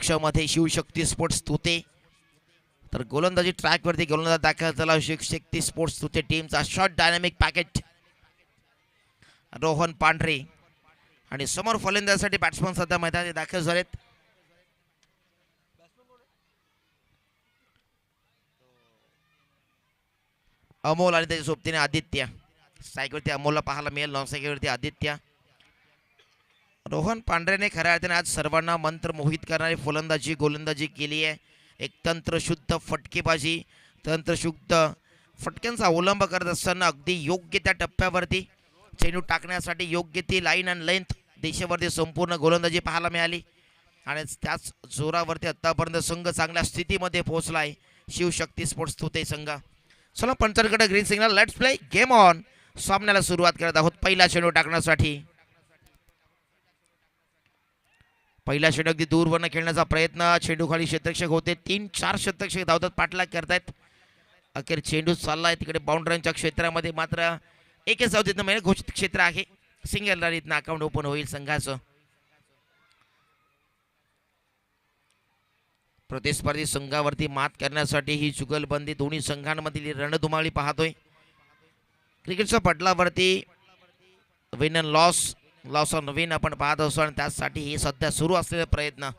विपक्षामध्ये Shivshakti sports तुते, तर गोलंदाजी ट्रॅकवरती गोलंदाज दाखल झाला शिवशक्ती स्पोर्ट्स तुते टीमचा. शॉट डायनामिक पॅकेट रोहन पांढरे आणि समोर फलंदाजीसाठी बॅट्समन सध्या मैदानात दाखल झालेत. अमोल आणि त्याच्या सोबतीने आदित्य. सायकलवरती अमोलला पाहायला मिळेल, नॉन सायकलवरती आदित्य. रोहन पांढरेने खऱ्या अर्थाने आज सर्वांना मंत्र मोहित करणारी फलंदाजी गोलंदाजी केली आहे. एक तंत्रशुद्ध फटकेबाजी, तंत्रशुद्ध फटक्यांचा अवलंब करत असताना अगदी योग्य त्या टप्प्यावरती चेंडू टाकण्यासाठी योग्य ती लाईन आणि लेंथ देशावरती संपूर्ण गोलंदाजी पाहायला मिळाली आणि त्याच जोरावरती आतापर्यंत संघ चांगल्या स्थितीमध्ये पोहोचलाय शिवशक्ती स्पोर्ट्स तुते संघ. चला पंचांकडे green signal, let's play game on. सामन्याला सुरुवात करत आहोत पहिला चेंडू टाकण्यासाठी. पहिला चेंडू अगदी दूरवरनं खेळण्याचा प्रयत्न, चेंडू खाली क्षेत्ररक्षक होते, 3-4 क्षेत्ररक्षक धावतात, पाठलाग करतायत. अखेर चेंडू चाललाय तिकडे बाउंड्रीच्या क्षेत्रामध्ये, मात्र एकच धाव मिळेल. घोषित क्षेत्र आहे, सिंगल रन अकाउंट ओपन होईल संघाचं. प्रतिस्पर्धी संघावरती मात करण्यासाठी ही जुगलबंदी दोन्ही संघांमधील रणधुमाळी पाहतोय. क्रिकेटच्या पटलावरती win and loss, loss on win आपण पाहत असतो आणि त्यासाठी हे सध्या सुरू असलेले प्रयत्न.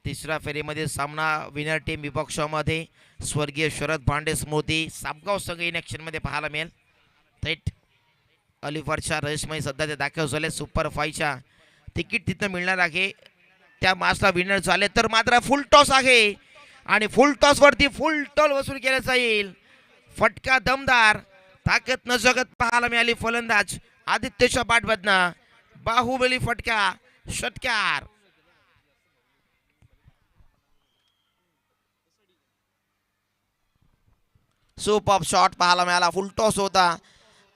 तिसऱ्या फेरीमध्ये सामना विनर टीम विपक्षामध्ये स्वर्गीय शरद भांडे स्मृती सापगाव संघ इन ॲक्शनमध्ये पाहायला मिळेल. थेट अलिफरच्या रेसमध्ये सध्या ते दाखल झाले. सुपर 5च्या तिकीट तिथं मिळणार आहे. त्या मॅचला विनर झाले तर मात्र फुल टॉस आहे आणि फुल टॉसवरती फुल टॉल वसूल केला जाईल. फटका दमदार, ताकद न जगत पाहायला मिळाली फलंदाज आदित्यच्या बॅटमधनं. बाहुबली फटका, षटकार. सुपर शॉट पाहायला मिळाला, फुल टॉस होता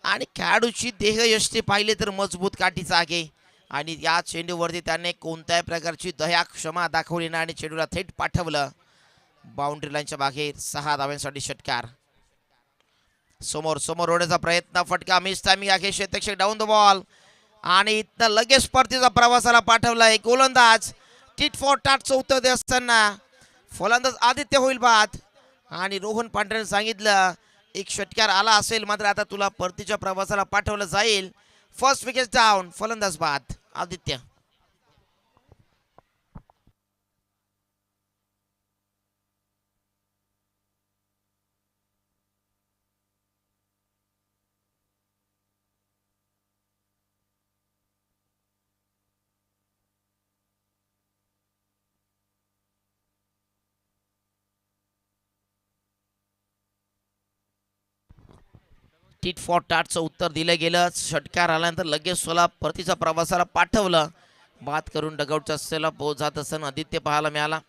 आणि खेळाडूची देहयष्टी पाहिले तर मजबूत काठीचा आहे आणि या चेंडूवरती त्याने कोणत्याही प्रकारची दया क्षमा दाखवली नाही आणि चेंडूला थेट पाठवलं बाउंड्री लाईनच्या बाहेर. 6 धाव्यांसाठी षटकार. समोर समोर ओढण्याचा प्रयत्न, फटका मिस टायमिंग आहे, क्षेत्ररक्षक डाऊन द बॉल आणि इथं लगेच परतीचा प्रवासाला पाठवलाय गोलंदाज. टिट फॉर टाटचं उत्तर देत असताना फलंदाज आदित्य होईल बाद आणि रोहन पांढरेने सांगितलं एक षटकार आला असेल मात्र आता तुला परतीच्या प्रवासाला पाठवलं जाईल. फर्स्ट विकेट डाऊन, फलंदाज बाद आदित्य. टिट फॉर टाटचं उत्तर दिलं गेलं. षटकार आल्यानंतर लगेच सोला परतीच्या प्रवासाला पाठवलं. बाद करून डगआउटच्या असलेला पोहोच जात असताना आदित्य पाहायला मिळाला.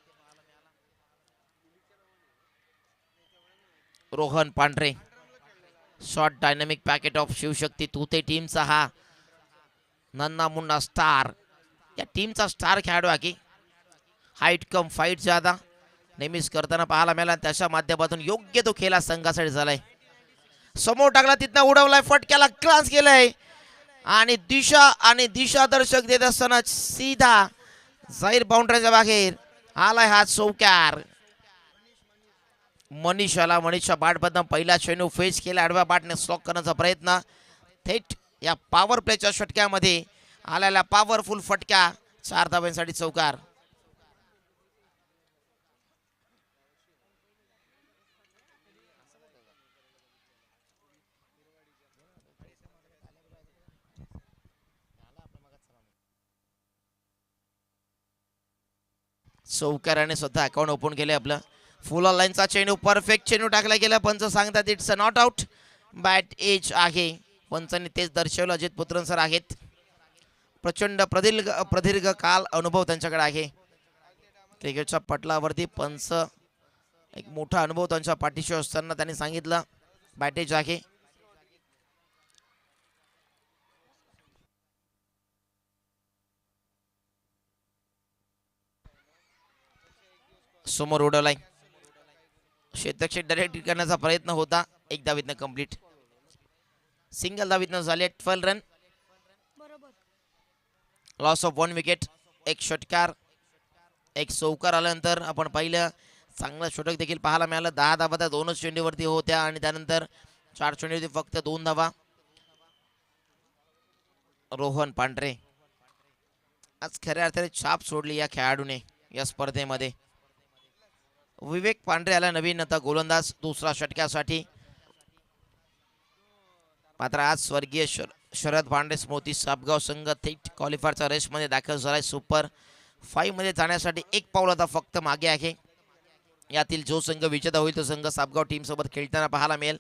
Rohan Pandhare, short dynamic packet of Shivshakti तुते टीमचा हा नन्ना मुन्ना स्टार, या टीमचा स्टार खेळाडू आहे. हाईट कम फाईट ज्यादा नेहमीच करताना पाहायला मिळाला. त्याच्या माध्यमातून योग्य तो खेळा संघासाठी झालाय. समोर टाकला, तिथनं उडवलाय, फटक्याला क्लास केलाय आणि दिशा दर्शक देत असताना सीधा जाहीर बाउंड्रीच्या बाहेर आलाय हा चौकार. मनीषच्या बॅटमधनं पहिला चेंडू फेस केला, आडव्या बॅटने स्लॉक करण्याचा प्रयत्न. थेट या पॉवर प्लेच्या षटक्यामध्ये आलेला पॉवरफुल फटका, 4 धाव्यांसाठी चौकार. चौकाराने स्वतः अकाउंट ओपन केले आपलं. फुल लाईनचा चेंडू, परफेक्ट चेंडू टाकला गेला. पंच सांगतात it's a not out, bat edge आहे. पंचांनी तेच दर्शवलं. अजित पुत्रन सर आहेत, प्रचंड प्रदीर्घ काल अनुभव त्यांच्याकडे आहे. क्रिकेटच्या पटलावरती पंच एक मोठा अनुभव त्यांच्या पाठीशी असताना त्यांनी सांगितलं बॅट एज आहे. समोर उडवलाय, क्षेत्ररक्षक डायरेक्ट करण्याचा प्रयत्न होता. 1 धावीतनं कंप्लीट, सिंगल धावीतनं झाले 12 रन. लॉस ऑफ 1 विकेट, 1 षटकार. एक चौकार आल्यानंतर आपण पाहिलं चांगला षटक देखील पाहायला मिळालं. 10 धावा त्या दोनच चेंडूवरती होत्या आणि त्यानंतर 4 चेंडूवरती फक्त 2 धावा. रोहन पांढरे आज खऱ्या अर्थाने छाप सोडली या खेळाडूने या स्पर्धेमध्ये. विवेक पांढरे आला नवीन आता गोलंदाज दुसरा षटकासाठी. मात्र आज स्वर्गीय शरद पांढरे स्मृती सापगाव संघ थेट क्वालिफायरच्या रेसमध्ये दाखल झालाय. सुपर 5 मध्ये जाण्यासाठी एक पाऊल आता फक्त मागे आहे. यातील जो संघ विजेता होईल तो संघ सापगाव टीम सोबत खेळताना पाहायला मिळेल.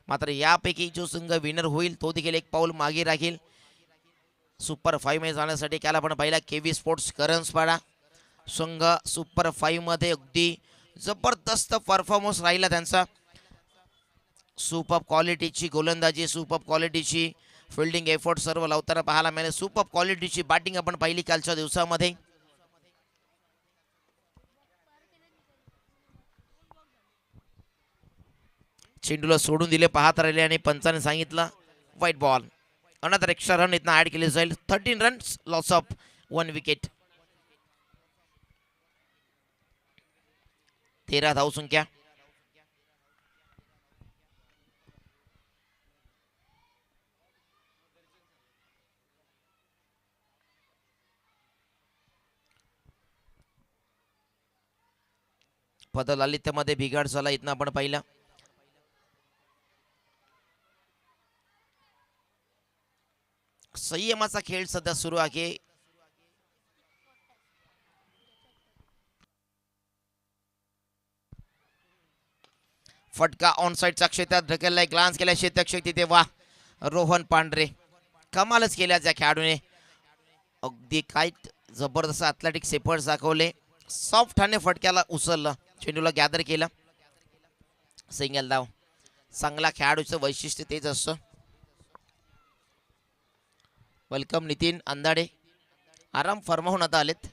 मात्र यापैकी जो संघ विनर होईल तो देखील एक पाऊल मागे राहील. सुपर 5 मध्ये जाण्यासाठी काल आपण पाहिला केव्ही स्पोर्ट्स करंजपाडा संघ सुपर 5 मध्ये अगदी जबरदस्त परफॉर्मन्स राहिला त्यांचा. सुपर क्वालिटीची गोलंदाजी, सुपर क्वालिटीची फिल्डिंग एफर्ट सर्व लावताना पाहायला मिळाले. सुपर क्वालिटीची बॅटिंग आपण पाहिली कालच्या दिवसामध्ये. चेंडूला सोडून दिले पाहत राहिले आणि पंचाने सांगितलं white ball. Another extra run इथं ऍड केले जाईल. 13 रन्स लॉस ऑफ 1 विकेट. 13 धावसंख्या. पदलालित्यमध्ये बिघाड झाला इथं आपण पाहिला. संयमाचा खेळ सध्या सुरू आहे. फटका ऑन साइडच्या क्षेत्रात ढकललाय. ग्लान्स केला क्षेत्रक्षक तिथे. वा रोहन पांढरे कमालच केल्या त्या खेळाडूने. अगदी काय जबरदस्त ॲथलेटिक्स एफर्ट्स दाखवले. सॉफ्ट हाने फटक्याला उचललं, चेंडूला गॅदर केलं. सिंगल धाव. चांगला खेळाडूचं वैशिष्ट्य तेच असतं. वेलकम नितीन अंदाडे. आराम फरमावून आता आलेत.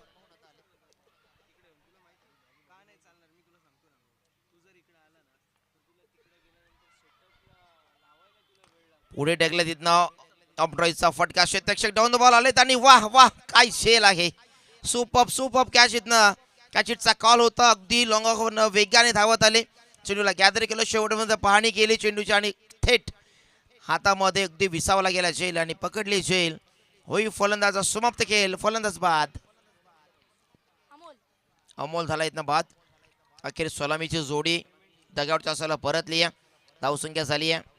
पुढे ढकले तिथनं ऑपड्रॉयचा फटका. क्षेत्रक्षक डाऊन द बॉल आलेत आणि वाह वाह काय शेल आहे. सुपर कॅच इथनं. कॅचिटचा कॉल होता. अगदी लॉंग वेगाने धावत आले. चेंडूला गॅदर केलं. शेवटमध्ये पाहणी केली चेंडूची आणि थेट हातामध्ये अगदी विसावला गेला झेल आणि पकडली झेल. होई फलंदाजा समाप्त खेळ. फलंदाज बाद. अमोल झाला इथनं बाद. अखेर सलामीची जोडी डगआउटच्या असायला परतली आहे. धावसंख्या झाली आहे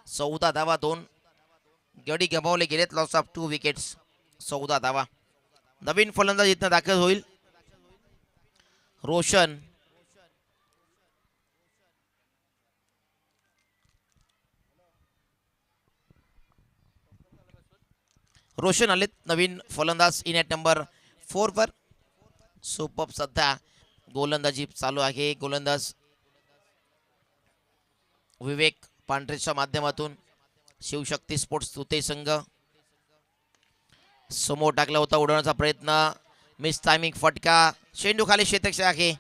14 धावा. 2 गडी गमावले गेलेत. Loss of 2 wickets. 14 धावा. नवीन फलंदाज इथनं दाखल होईल रोशन. रोशन आलेत नवीन फलंदाज इन ॲट नंबर 4 वर. सुपर सध्या गोलंदाजी चालू आहे. गोलंदाज विवेक पांढरेच्या माध्यमातून शिवशक्ती स्पोर्ट्स तुते संघ समोर टाकला होता. उडवण्याचा प्रयत्न. मिस टायमिंग फटका. चेंडू खाली क्षेत्रक्षक आहे.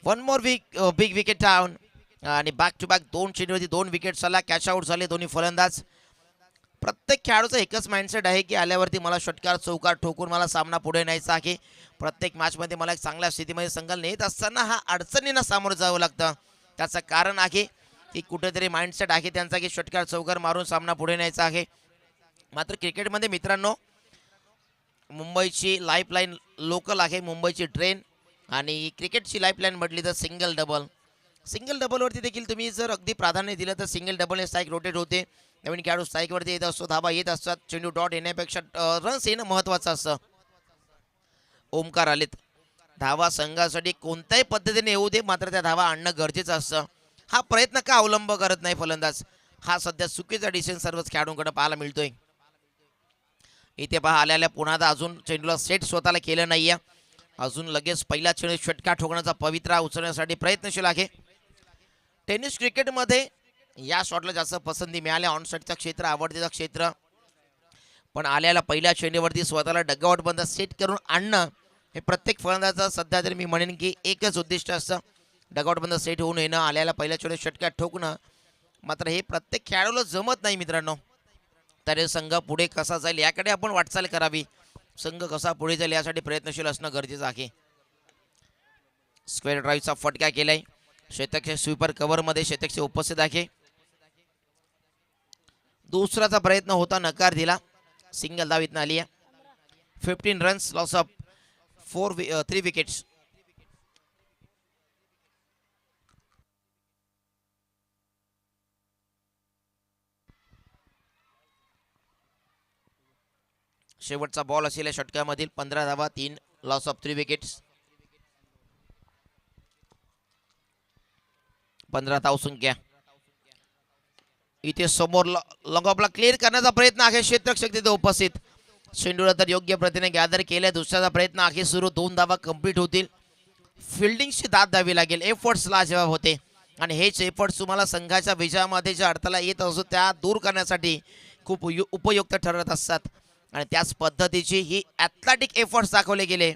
1 मोर बिग विकेट डाऊन आणि बॅक टू बॅक 2 चेंडूवरती 2 विकेट झाला. कॅच आउट झाले दोन्ही फलंदाज. प्रत्येक खेळाडूचा एकच माइंडसेट आहे की आल्यावरती मला षटकार चौकार ठोकून मला सामना पुढे न्यायचा आहे. प्रत्येक मॅचमध्ये मला एक चांगल्या स्थितीमध्ये संघाला नेत असताना हा अडचणींना सामोरं जावं लागतं. त्याचं कारण आहे की कुठेतरी माइंडसेट आहे त्यांचा की षटकार चौकार मारून सामना पुढे न्यायचा आहे. मात्र क्रिकेटमध्ये मित्रांनो मुंबईची लाईफलाईन लोकल आहे. मुंबईची ट्रेन आणि क्रिकेटची लाईफलाईन म्हटली तर सिंगल डबल. सिंगल डबलवरती देखील तुम्ही जर अगदी प्राधान्य दिलं तर सिंगल डबलने स्ट्राईक रोटेट होते. नवीन खेळाडू स्ट्राईकवरती येत असतो. धाबा येत असतात. चेंडू डॉट येण्यापेक्षा रन्स येणं महत्त्वाचं असतं. ओमकार आलेत. धावा संघासाठी कोणत्याही पद्धतीने येऊ दे मात्र त्या धावा आणणं गरजेचं असतं. हा प्रयत्न का अवलंब करत नाही फलंदाज. हा सध्या चुकीचा डिसिजन सर्वच खेळाडूंकडे पाहायला मिळतोय. इथे पहा आल्याला पुन्हा अजून चेंडूला सेट स्वतःला केलं नाहीये. अजून लगेच पहिला चेंडू षटकार ठोकण्याचा पवित्रा उचलण्यासाठी प्रयत्नशील आहे. टेनिस क्रिकेटमध्ये या शॉटला जास्त पसंती मिळाल्या. ऑनसाईडचं क्षेत्र आवडतीचं क्षेत्र. पण आल्याला पहिल्या चेंडूवरती स्वतःला डगआउट बंद सेट करून आणणं हे प्रत्येक फलंदाजाचं सध्या तरी मी म्हणेन की एकच उद्दिष्ट असतं. डगआउट बंद सेट होऊन येणं. आल्याला पहिल्या चेंडू षटकार ठोकणं. मात्र हे प्रत्येक खेळाडूला जमत नाही मित्रांनो. तर संघ पुढे कसा जाईल याकडे आपण वाटचाल करावी. संघ कसा पुढे जाईल यासाठी प्रयत्नशील असणं गरजेचं आहे. स्क्वेअर ड्राईव्हचा फटका केलाय. शतकच्या स्वीपर कव्हर मध्ये शतकचे उपस्थित आहे. दुसराचा प्रयत्न होता, नकार दिला. सिंगल धाव इथं आली आहे. 15 रन्स, लॉस ऑफ 3 विकेट्स. शेवटचा बॉल असेल षटकामधील. 15 धावा, 3 लॉस ऑफ 3 विकेट्स. 15 धावसंख्या. इथे समोर लॉंग ऑफला क्लिअर करण्याचा प्रयत्न आहे. क्षेत्ररक्षक तिथे उपस्थित. चेंडूला तर योग्य प्रतीने गॅदर केले. दुसऱ्याचा प्रयत्न आहे सुरू. 2 धावा कंप्लीट होतील. फिल्डिंगची दाद द्यावी लागेल. एफर्ट्स लाजवाब होते आणि हेच एफर्ट्स तुम्हाला संघाच्या विजयामध्ये ज्या अडथळा येत असतो त्या दूर करण्यासाठी खूप उपयुक्त ठरत असतात. आणि त्याच पद्धतीची ही ॲथलेटिक एफर्ट्स दाखवले गेले.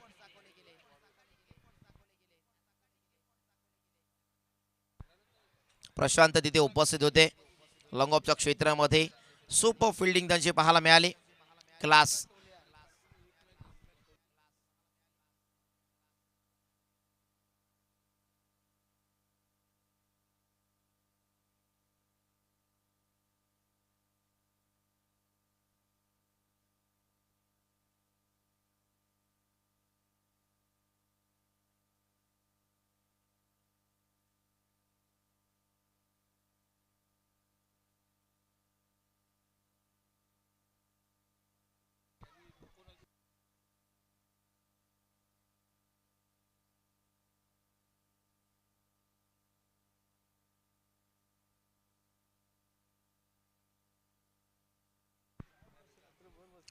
प्रशांत तिथे उपस्थित होते. लॉंग ऑफच्या क्षेत्रामध्ये सुपर फिल्डिंग त्यांची पाहायला मिळाली. क्लास.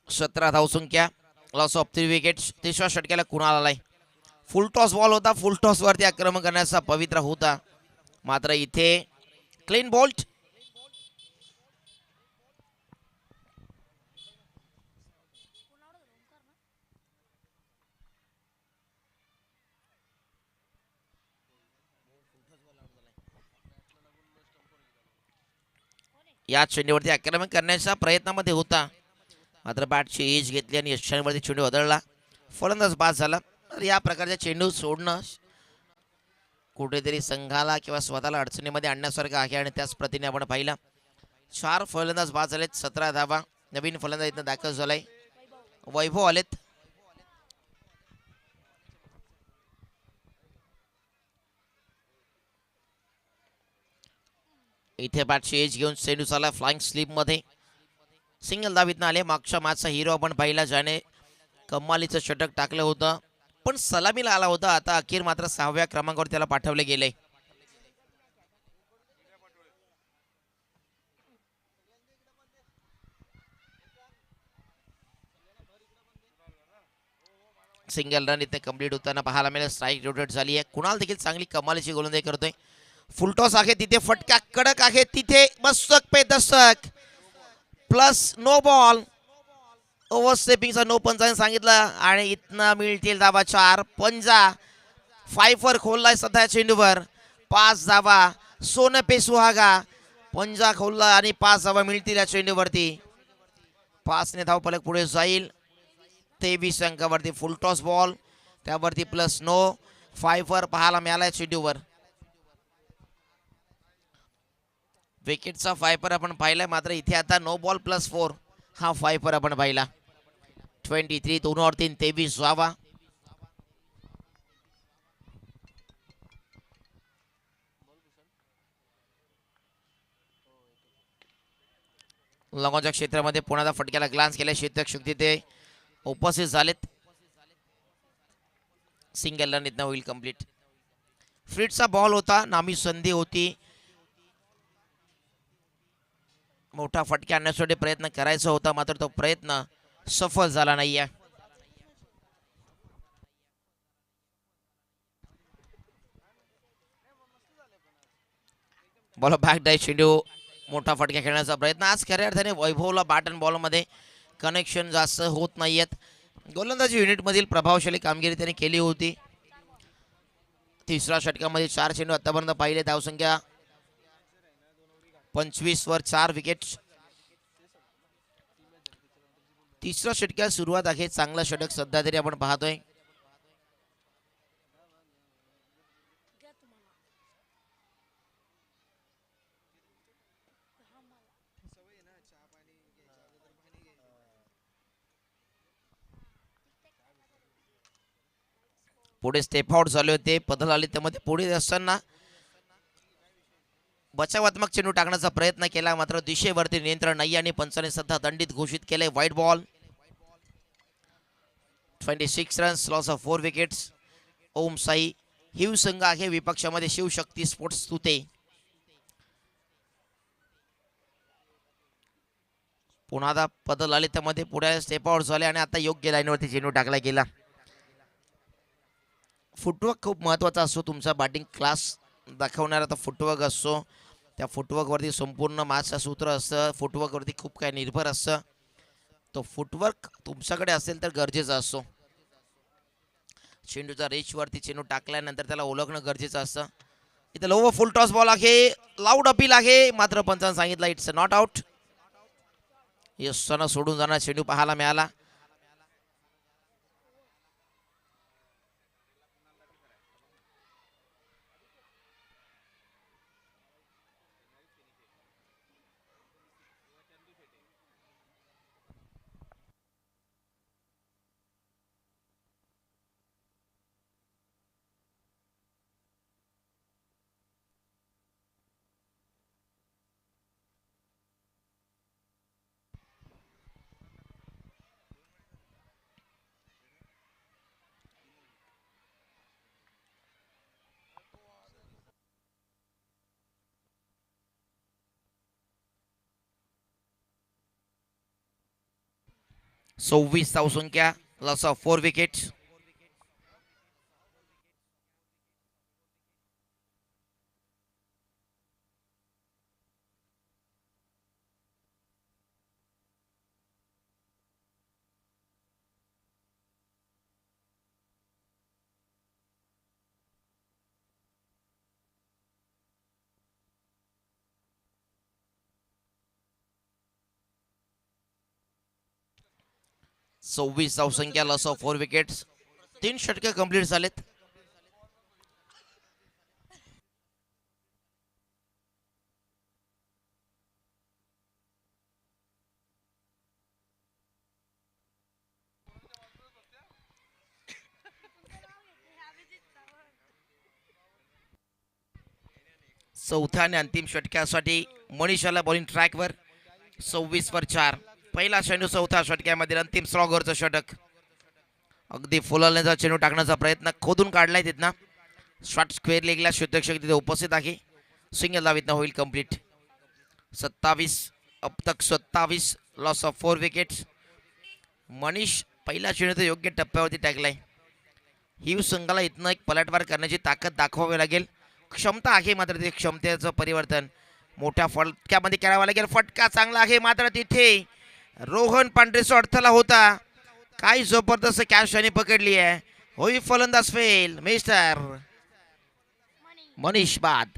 सतरा धावसंख्या, लॉस ऑफ 3 विकेट्स. तिसऱ्या षटकाला कुणाल आलाय. फुल टॉस बॉल होता. फुल टॉस वरती आक्रमण करण्याचा पवित्र होता, मात्र इथे क्लीन बॉल्ट. या चेंडूवरती आक्रमण करण्याच्या प्रयत्नामध्ये होता, मात्र बॅटची एज घेतली आणि यशांवरती चेंडू बदलला. फलंदाज बाद झाला. तर या प्रकारच्या चेंडू सोडणं कुठेतरी संघाला किंवा स्वतःला अडचणीमध्ये आणण्यासारखं आहे आणि त्याच प्रतीने आपण पाहिला. 4 फलंदाज बाद झालेत. 17 धावा. नवीन फलंदाज इथं दाखल झालाय. वैभव आलेत. इथे बॅटची एज घेऊन चेंडू चालला फ्लाइंग स्लीप मध्ये. सिंगल धावीतनं आले. मागच्या मॅचचा हिरो आपण पाहिला, ज्याने कमालीचं षटक टाकलं होतं, पण सलामीला आला होता. आता अखेर मात्र 6व्या क्रमांकावर त्याला पाठवले गेले. सिंगल रन इथे कंप्लीट होताना पाहायला मिळेल. स्ट्राईक रोटेट झाली आहे. कुणाल देखील चांगली कमालीची गोलंदाजी करतोय. फुलटॉस आहे तिथे. फटका कडक आहे तिथे. दशक पे दशक प्लस नो बॉल. ओव्हर स्टेपिंगचा नो पंचाने सांगितलं आणि इथनं मिळतील धावा 4. पंजा 5 खोललाय सध्या चेंडूवर. 5 धावा. सोनं पे सुहागा. पंजा खोलला आणि 5 धावा मिळतील या चेंडूवरती. 5 ने धावफलक पुढे जाईल. 23 अंकावरती फुल टॉस बॉल, त्यावरती प्लस नो. 5 पाहायला मिळालाय चेंडूवर. विकेटचा 5 आपण पाहिलाय, मात्र इथे आता नो बॉल प्लस 4 हा 5 आपण पाहिला. 23 2 और 3 23 धावा. लॉंगॉनच्या क्षेत्रामध्ये पुण्याचा फटक्याला ग्लान्स केला. क्षेत्ररक्षक तिथे उपस्थित झालेत. सिंगल रन इथनं होईल कंप्लीट. फ्रीटचा बॉल होता. नामी संधी होती. मोठा फटका आणण्यासाठी प्रयत्न करायचा होता, मात्र तो प्रयत्न सफल झाला नाहीये. बॉल बॅक डाय चेंडू. मोठा फटका खेळण्याचा प्रयत्न. आज खऱ्या अर्थाने वैभवला बॅट अँड बॉलमध्ये कनेक्शन जास्त होत नाहीयेत. गोलंदाजी युनिटमधील प्रभावशाली कामगिरी त्यांनी केली होती. तिसऱ्या षटकामध्ये 4 चेंडू आतापर्यंत पाहिले. धावसंख्या 25 वर 4 विकेट्स. तिसऱ्या षटकात सुरुवात आहे. चांगला षटक सध्या तरी आपण पाहतोय. पुढे स्टेप आउट झाले होते. बदल आले त्यामध्ये पुढे असताना बचावात्मक चेंडू टाकण्याचा प्रयत्न केला, मात्र दिशेवरती नियंत्रण नाही आणि पंचाने सध्या दंडित घोषित केले. White ball. 26 runs, loss of 4 wickets. Om Sai हिव संघ आहे विपक्षामध्ये शिवशक्ती स्पोर्ट्स तुते. पुन्हा बदल आले त्यामध्ये पुढे स्टेप आउट झाले आणि आता योग्य लाईनवरती चेंडू टाकला गेला. फुटवर्क खूप महत्त्वाचा असतो. तुमचा बॅटिंग क्लास दाखवणारा तो फुटवर्क असतो. त्या फुटवर्कवरती संपूर्ण मॅचचं सूत्र असतं. फुटवर्कवरती खूप काही निर्भर असतं. तो फुटवर्क तुमच्याकडे असेल तर गरजेचा असतो. चेंडूचा रेचवरती चेंडू टाकल्यानंतर त्याला ओळखणं गरजेचं असतं. इथं लो फुल टॉस बॉल आहे, लाऊड अपील आहे, मात्र पंचांनी सांगितलं इट्स नॉट आउट. यशानं सोडून जाणार चेंडू पाहायला मिळाला. सव्वीस धावसंख्या, लॉस ऑफ 4 विकेट्स. सव्वीस धावसंख्या, लॉस ऑफ 4 विकेट्स. 3 षटके कंप्लीट झालेत. चौथ्या आणि अंतिम षटक्यासाठी मनीषाला बॉलिंग ट्रॅकवर. 26 वर 4. पहिला चेंडू चौथ्या षटक्यामध्ये अंतिम स्लॉगरचं षटक. अगदी फुलवण्याचा चेंडू टाकण्याचा प्रयत्न खोदून काढलाय तिथनं. शॉट स्क्वेअर लेगला क्षेत्ररक्षक तिथे उपस्थित आहे. सिंगल धावीतनं होईल कंप्लीट. 27 अब तक 27, लॉस ऑफ 4 विकेट्स. मनीष पहिला चेंडू योग्य टप्प्यावरती टाकलाय. हिव संघाला इथनं एक पलटवार करण्याची ताकद दाखवावी लागेल. क्षमता आहे, मात्र ते क्षमतेचं परिवर्तन मोठ्या फटक्यामध्ये करावं लागेल. फटका चांगला आहे, मात्र तिथे रोहन पांढरेचा अडथळा होता. काय जबरदस्त कॅच त्याने पकडली आहे. होई फलंदाज फेल. मिस्टर मनीष बाद.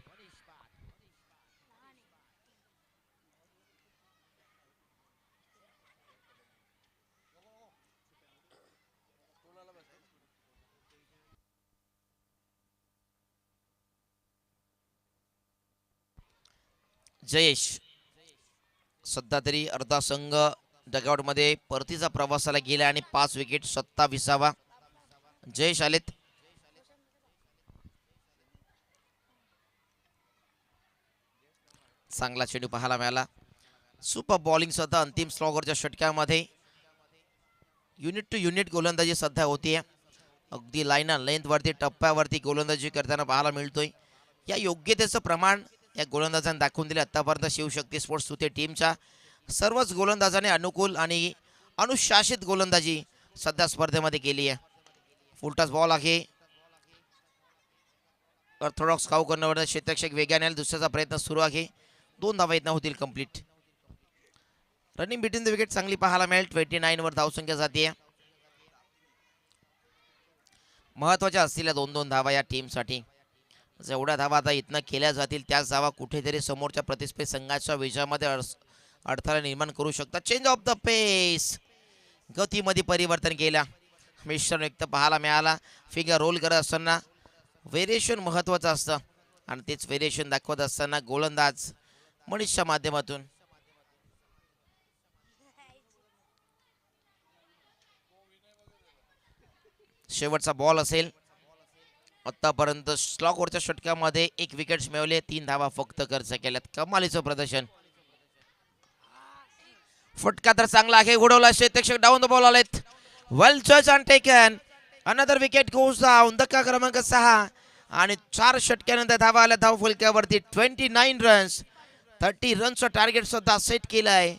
जयेश सध्या तरी अर्धा संघ डगआउट मध्ये परतीचा प्रवासाला गेला आणि 5 विकेट. 27वा जयेश आलेत. चांगला चेंडू पाहायला मिळाला. सुपर बॉलिंग सध्या अंतिम स्लॉगरच्या षटक्यामध्ये. युनिट टू युनिट गोलंदाजी सध्या होतीये. अगदी लाईन लेंथ वरती टप्प्यावरती गोलंदाजी करताना पाहायला मिळतोय. या योग्यतेचं प्रमाण या गोलंदाजांनी दाखवून दिले आतापर्यंत. शिवशक्ती स्पोर्ट्स तुते टीमच्या सर्वच गोलंदाजाने अनुकूल आणि अनुशासित गोलंदाजी सध्या स्पर्धेमध्ये केली आहे. फुलटॉस बॉल आहे. ऑर्थोडॉक्स खाऊ करण्यावर क्षेत्ररक्षक वेगाने दुसऱ्याचा प्रयत्न सुरू आहे. 2 धावा इथं होतील complete. Running between the wicket चांगली पाहायला मिळेल. 29 वर धावसंख्या जाते. महत्वाच्या असलेल्या 2-2 धावा या टीमसाठी. जेवढ्या धावा आता इथनं केल्या जातील त्याच धावा कुठेतरी समोरच्या प्रतिस्पर्धी संघाच्या विजयामध्ये अडथळा निर्माण करू शकतात. चेंज ऑफ द पेस, गतीमध्ये परिवर्तन केला. मिश्रण व्यक्त पाहायला मिळाला. फिगर रोल करत असताना व्हेरिएशन महत्त्वाचं असतं आणि तेच व्हेरिएशन दाखवत असताना गोलंदाज मनीषच्या माध्यमातून. शेवटचा बॉल असेल. आतापर्यंत स्लॉकवरच्या षटकामध्ये 1 विकेट्स मिळवले, 3 धावा फक्त खर्च केल्यात. कमालीचं प्रदर्शन. फटका तर चांगला आहे, उडवला क्षेत्ररक्षक डाऊन द बॉल आलेत. वेल जज and taken. Another wicket goes down. धक्का क्रमांक 6 आणि 4 षटक्यानंतर धावा आल्या धाव फलकावरती. 29 रन्स, 30 रनचं टार्गेट सुद्धा सेट केलं आहे.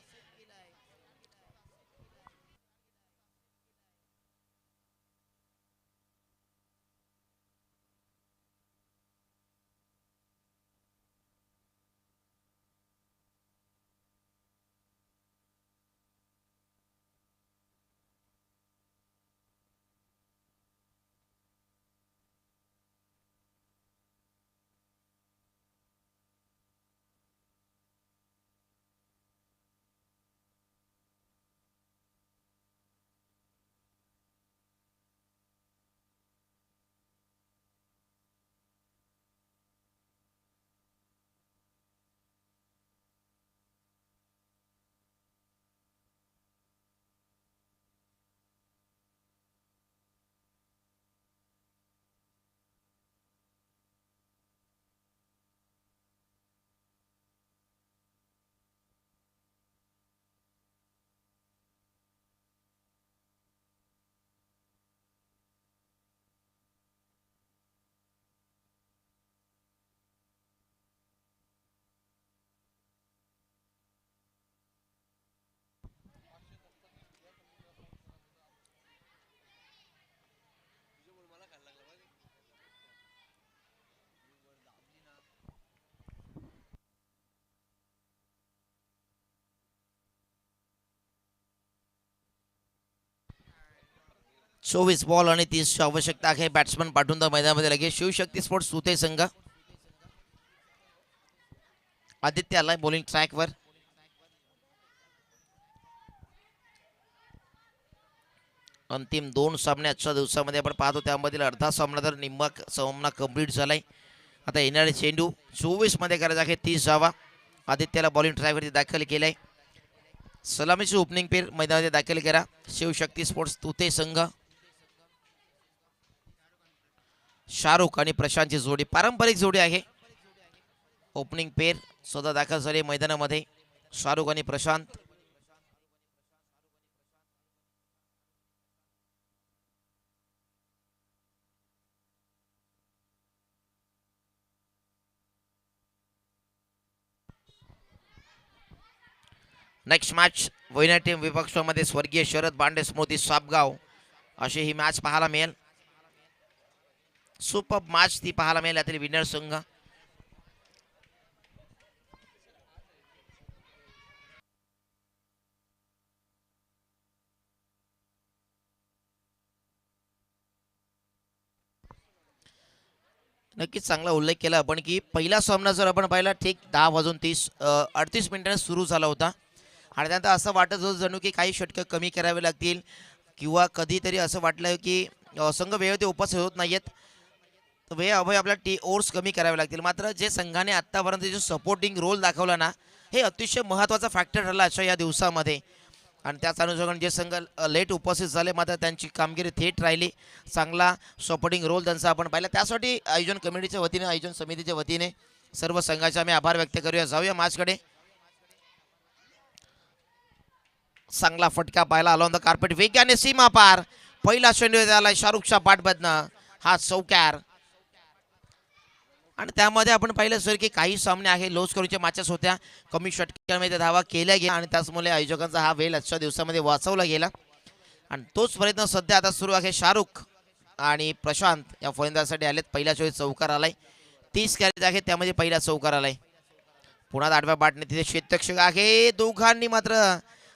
चोवीस बॉल आणि 30ची आवश्यकता आहे. बॅट्समन पाठवून द मैदानामध्ये लगेच. शिवशक्ती स्पोर्ट्स सुते संघ. आदित्य आलाय बॉलिंग ट्रॅकवर. अंतिम 2 सामने आजच्या दिवसामध्ये आपण पाहतो, त्यामधील अर्धा सामना तर निम्मा सामना कंप्लीट झालाय. आता येणारे चेंडू 24 मध्ये करायचा आहे. 30 धावा. आदित्यला बॉलिंग ट्रॅकवरती दाखल केलाय. सलामीची ओपनिंग पेर मैदानामध्ये दाखल करा. शिवशक्ती स्पोर्ट्स तुते संघ. शाहरुख आणि प्रशांतची जोडी पारंपरिक जोडी आहे. ओपनिंग पेर सुद्धा दाखल झाले मैदानामध्ये. शाहरुख आणि Prashant. Next match winner team विपक्षामध्ये स्वर्गीय शरद बांडे स्मृती सापगाव अशी ही मॅच पाहायला मिळेल. सुपर मॅच ती पाहायला मिळेल. यातील विनर संघ नक्कीच चांगला उल्लेख केला आपण की पहिला सामना जर आपण पाहिला ठीक 10:38 मिनिटांनी सुरू झाला होता आणि त्यानंतर असं वाटत होतं जणू की काही षटकं कमी करावे लागतील किंवा कधीतरी असं वाटलं की संघ वेळेवरती उपस्थित होत नाहीयेत, वेळ अभय आपल्या ओव्हर्स कमी करावे लागतील. मात्र जे संघाने आत्तापर्यंत जो सपोर्टिंग रोल दाखवला ना, हे अतिशय महत्त्वाचा फॅक्टर ठरला आजच्या या दिवसामध्ये. आणि त्याच अनुषंगाने जे संघ लेट उपस्थित झाले मात्र त्यांची कामगिरी थेट राहिली. चांगला सपोर्टिंग रोल त्यांचा आपण पाहिला. त्यासाठी आयोजन कमिटीच्या वतीने, आयोजन समितीच्या वतीने सर्व संघाचे आम्ही आभार व्यक्त करूया. जाऊया मॅचकडे. चांगला फटका पाहायला आला ऑन द कार्पेट. वेगाने सीमा पार. पहिला चेंडू झाला शाहरुखच्या पाठबदनं. हा चौकार. आणि त्यामध्ये आपण पाहिलं सर की काही सामने आहे लो स्कोरच्या मॅचेस होत्या, कमी षटकांमध्ये धावा केल्या गेल्या आणि त्याचमुळे आयोजकांचा हा वेळ आजच्या दिवसामध्ये वाचवला गेला. आणि तोच प्रयत्न सध्या आता सुरू आहे. शाहरुख आणि प्रशांत या फलंदाजासाठी आलेत. पहिल्या चोळीत चौकार आलाय. 30 कॅरेज आहे, त्यामध्ये पहिला चौकार आलाय. पुन्हा आडव्या बाटने तिथे क्षेत्ररक्षक आहे. दोघांनी मात्र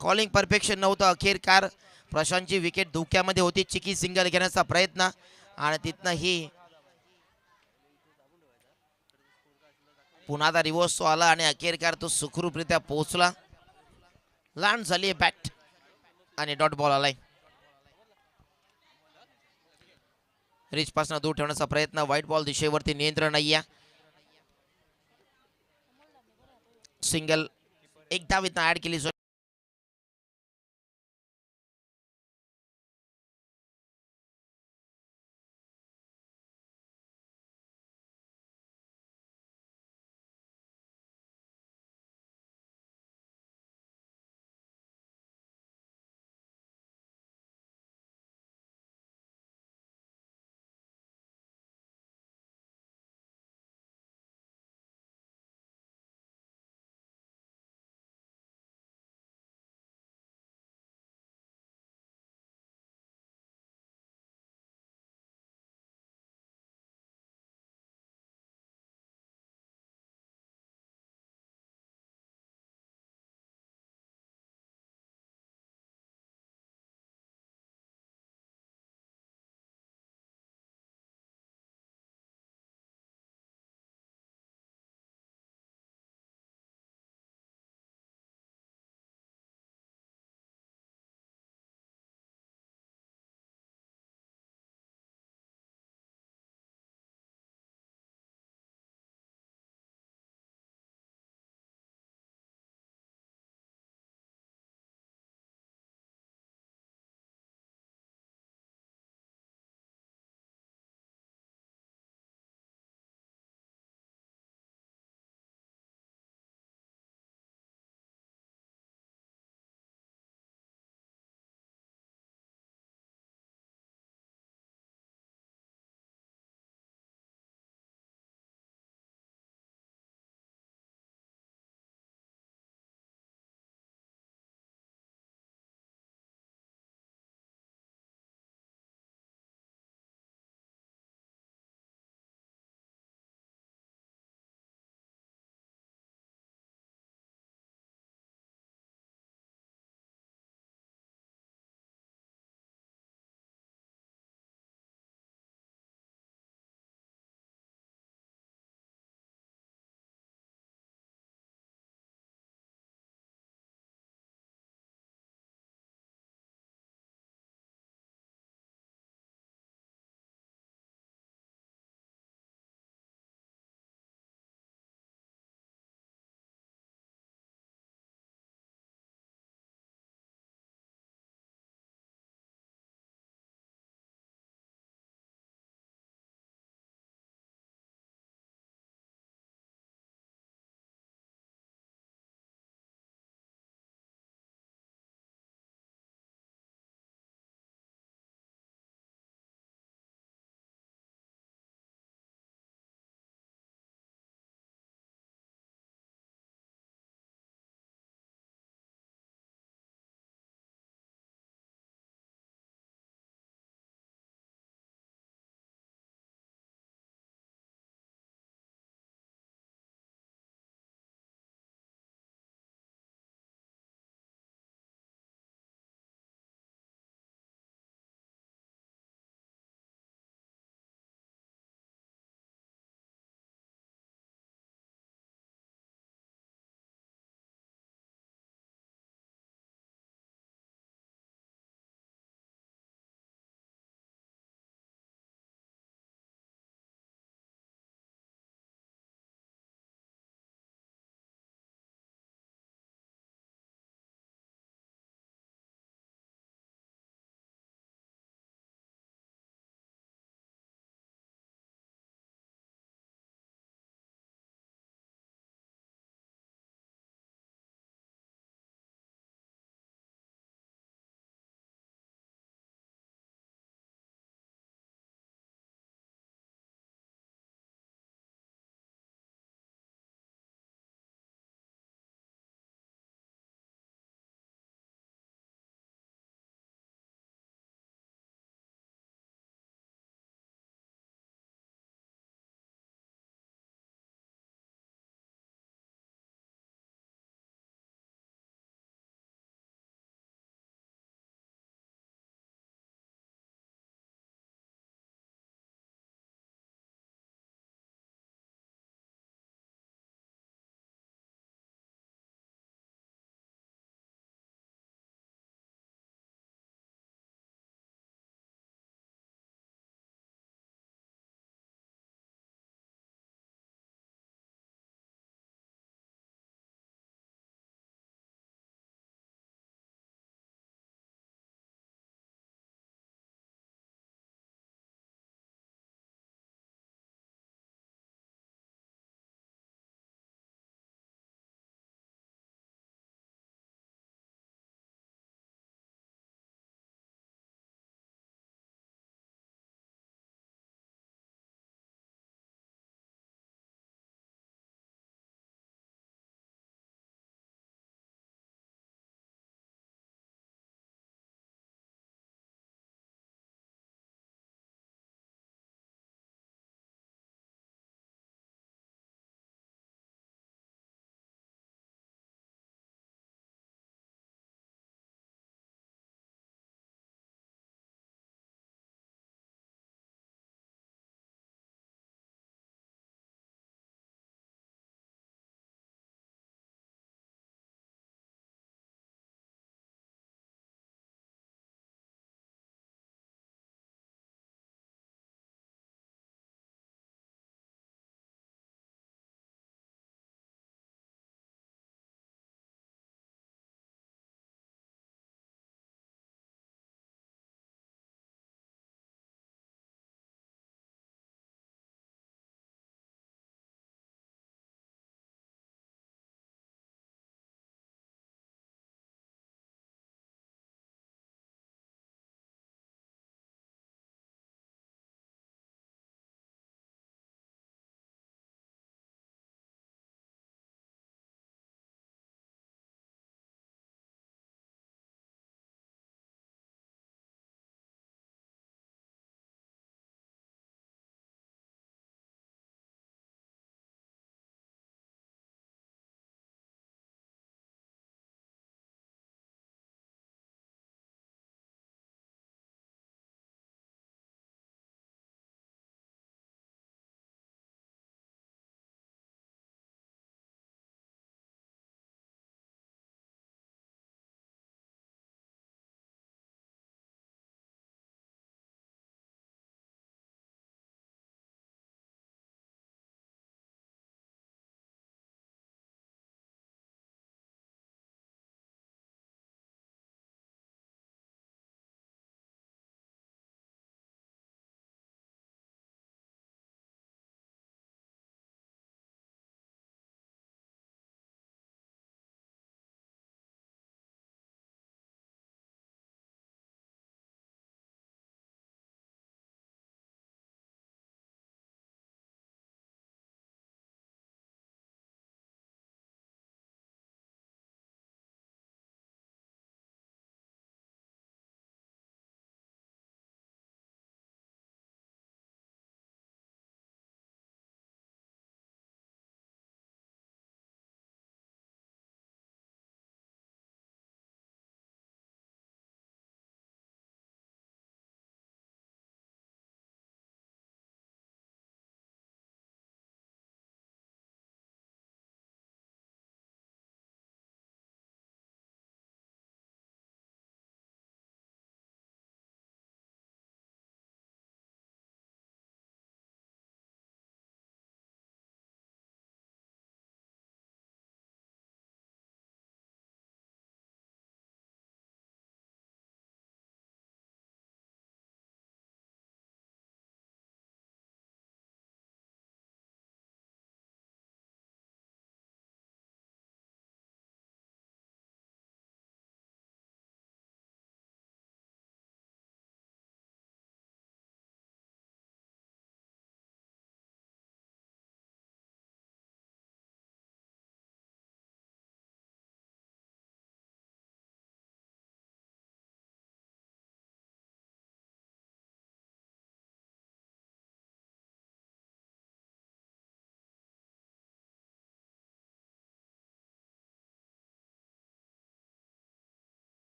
कॉलिंग परफेक्शन नव्हतं. अखेरकार प्रशांतची विकेट धोक्यामध्ये होती. चिकी सिंगल घेण्याचा प्रयत्न आणि तिथनं ही पुन्हा रिव्हर्स तो आला आणि अखेरकार तो सुखरूपरित्या पोहोचला. लँड झाली बॅट आणि डॉट बॉल आलाय. रिच पासून दूर ठेवण्याचा प्रयत्न. व्हाईट बॉल दिशेवरती नियंत्रण नाहीये. सिंगल एक धावीतनं ऍड केली.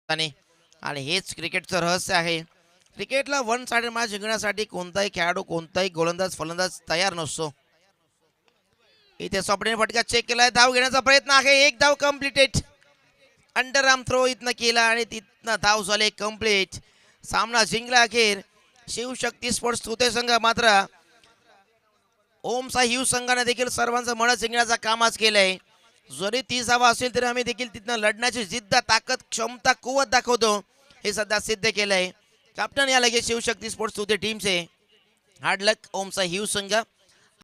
आणि हेच क्रिकेटचं रहस्य आहे. क्रिकेटला वन साइडेड मॅच जिंकण्यासाठी कोणताही खेळाडू कोणताही गोलंदाज फलंदाज तयार नसतो. इथे स्वप्नील फटका चेक केलाय, धाव घेण्याचा प्रयत्न आहे, एक धाव कम्प्लिटेड. अंडरआर्म थ्रो इथनं केला आणि तिथनं धाव झाले कम्प्लीट. सामना जिंकला अखेर शिवशक्ती स्पोर्ट्स तृतीय संघ. मात्र ओम साई हिव संघाने देखील सर्वांचं मन जिंकण्याचा काम आज केलंय. जरी 30 धावा असेल तरी आम्ही देखील तिथनं लढण्याची जिद्द, ताकद, क्षमता, कुवत दाखवतो, हे सध्या सिद्ध केलंय. कॅप्टन या लगेच शिवशक्ती स्पोर्ट्स तृतीय टीमचे. हार्ड लक ओम साई हिव संघ.